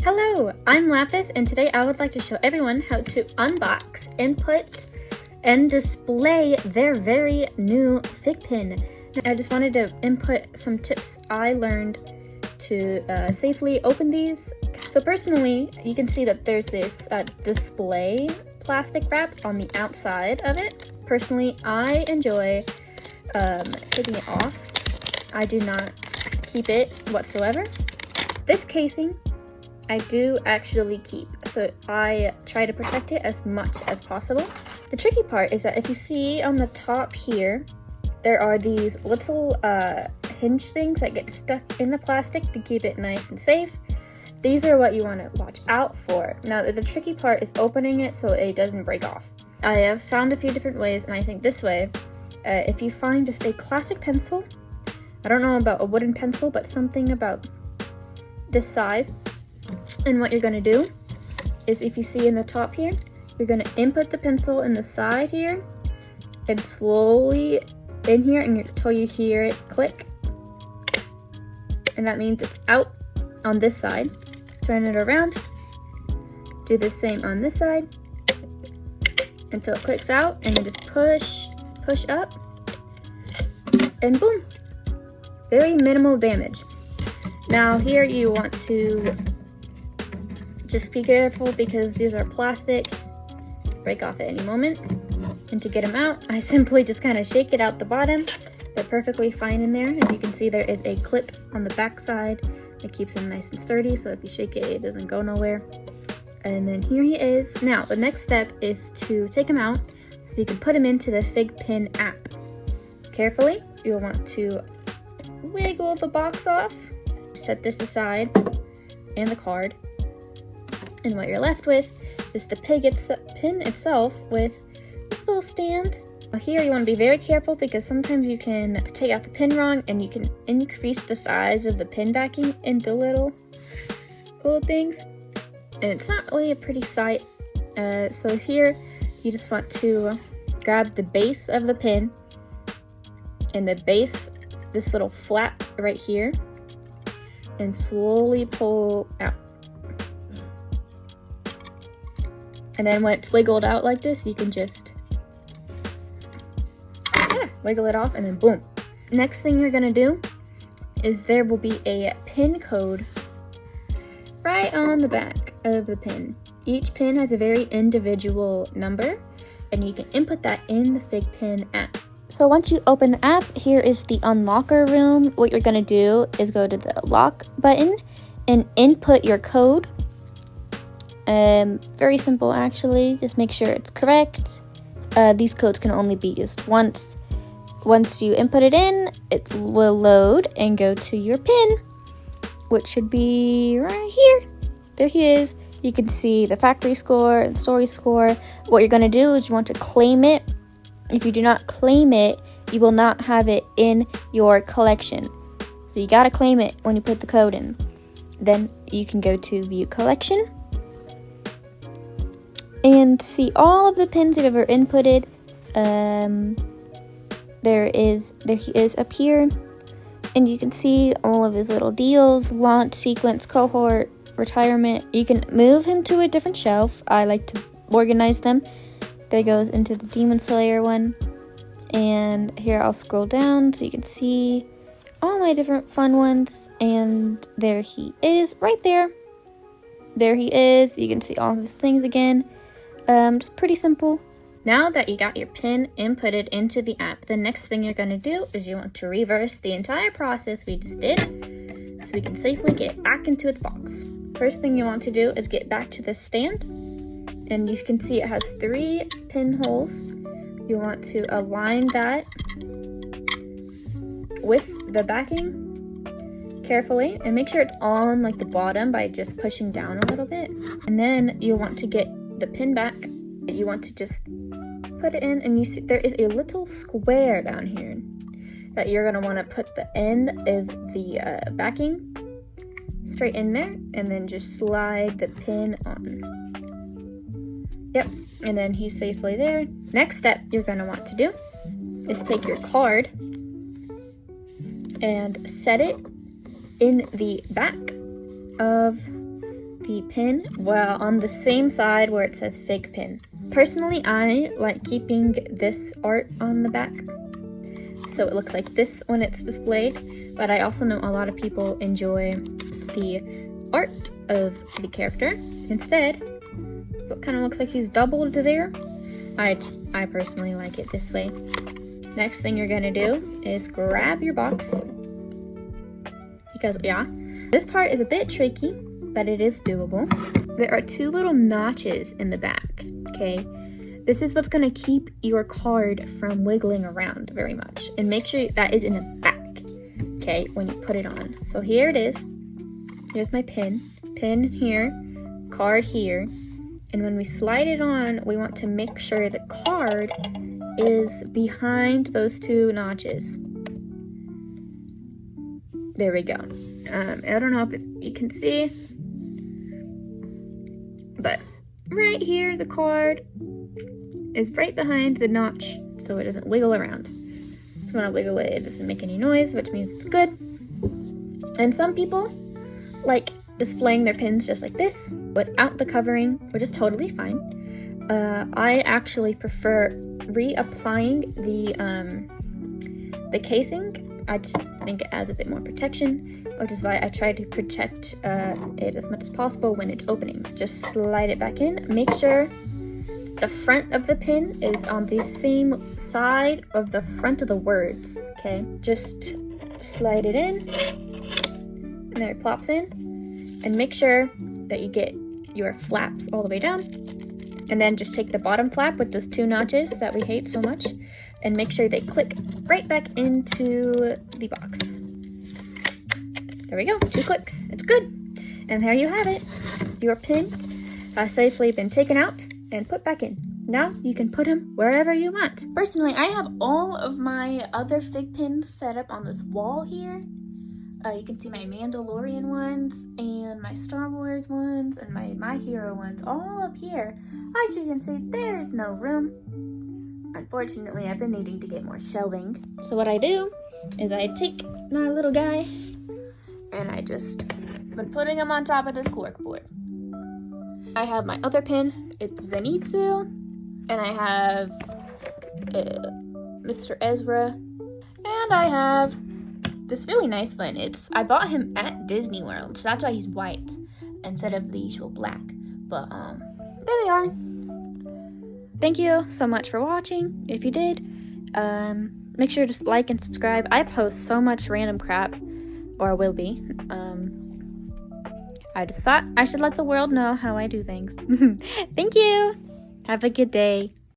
Hello, I'm Lapis, and today I would like to show everyone how to unbox, input, and display their very new Figpin. I just wanted to input some tips I learned to safely open these. So personally, you can see that there's this display plastic wrap on the outside of it. Personally, I enjoy taking it off. I do not keep it whatsoever. This casing I do actually keep, so I try to protect it as much as possible. The tricky part is that if you see on the top here, there are these little hinge things that get stuck in the plastic to keep it nice and safe. These are what you want to watch out for. Now the tricky part is opening it so it doesn't break off. I have found a few different ways, and I think this way, if you find just a classic pencil, I don't know about a wooden pencil, but something about this size. And what you're going to do is, if you see in the top here, you're going to input the pencil in the side here and slowly in here until you hear it click. And that means it's out on this side. Turn it around. Do the same on this side until it clicks out, and then just push up, and boom. Very minimal damage. Now here you want to just be careful because these are plastic, break off at any moment. And to get them out, I simply just kind of shake it out the bottom. They're perfectly fine in there. As you can see, there is a clip on the back side that keeps them nice and sturdy, so if you shake it, it doesn't go nowhere. And then here he is. Now the next step is to take him out so you can put him into the Figpin app. Carefully, you'll want to wiggle the box off, set this aside, and the card. And what you're left with is the pin itself with this little stand. Now here you want to be very careful because sometimes you can take out the pin wrong and you can increase the size of the pin backing in the little things. And it's not really a pretty sight. So here you just want to grab the base of the pin and the base, this little flap right here, and slowly pull out. And then when it's wiggled out like this, you can just wiggle it off, and then boom. Next thing you're gonna do is there will be a pin code right on the back of the pin. Each pin has a very individual number, and you can input that in the Figpin app. So once you open the app, here is the unlocker room. What you're gonna do is go to the lock button and input your code. Very simple actually, just make sure it's correct. These codes can only be used once. Once you input it in, it will load and go to your pin, which should be right here. There he is. You can see the factory score and story score. What you're gonna do is you want to claim it. If you do not claim it, you will not have it in your collection. So you gotta claim it when you put the code in. Then you can go to view collection and see all of the pins you've ever inputted. There he is up here, and you can see all of his little deals: launch, sequence, cohort, retirement. You can move him to a different shelf. I like to organize them. There goes into the Demon Slayer one, and here I'll scroll down so you can see all my different fun ones, and there he is right there. There he is. You can see all of his things again. Just pretty simple. Now that you got your pin inputted into the app, the next thing you're going to do is you want to reverse the entire process we just did so we can safely get back into its box. First thing you want to do is get back to the stand, and you can see it has 3 pinholes. You want to align that with the backing carefully and make sure it's on like the bottom by just pushing down a little bit. And then you want to get the pin back. You want to just put it in, and you see there is a little square down here that you're going to want to put the end of the backing straight in there, and then just slide the pin on. Yep, and then he's safely there. Next step you're going to want to do is take your card and set it in the back of the pin, well, on the same side where it says Figpin. Personally, I like keeping this art on the back, so it looks like this when it's displayed, but I also know a lot of people enjoy the art of the character instead, so it kind of looks like he's doubled there. I personally like it this way. Next thing you're gonna do is grab your box, because yeah, this part is a bit tricky, but it is doable. There are 2 little notches in the back, okay? This is what's gonna keep your card from wiggling around very much, and make sure that is in the back, okay, when you put it on. So here it is. Here's my pin here, card here, and when we slide it on, we want to make sure the card is behind those 2 notches. There we go. I don't know if you can see, but right here, the card is right behind the notch, so it doesn't wiggle around. So when I wiggle it, it doesn't make any noise, which means it's good. And some people like displaying their pins just like this, without the covering, which is totally fine. I actually prefer reapplying the casing. I just think it adds a bit more protection, which is why I try to protect it as much as possible when it's opening. Just slide it back in. Make sure the front of the pin is on the same side of the front of the words, okay? Just slide it in, and there it plops in. And make sure that you get your flaps all the way down. And then just take the bottom flap with those 2 notches that we hate so much, and make sure they click right back into the box. There we go, 2 clicks, it's good. And there you have it. Your pin has safely been taken out and put back in. Now you can put them wherever you want. Personally, I have all of my other fig pins set up on this wall here. You can see my Mandalorian ones and my Star Wars ones and my Hero ones all up here. As you can see, there's no room. Unfortunately, I've been needing to get more shelving. So what I do is I take my little guy and I just been putting him on top of this corkboard. I have my other pin, it's Zenitsu, and I have Mr. Ezra, and I have this really nice one. I bought him at Disney World, so that's why he's white instead of the usual black. But there they are. Thank you so much for watching. If you did, make sure to like and subscribe. I post so much random crap, or will be. I just thought I should let the world know how I do things. Thank you. Have a good day.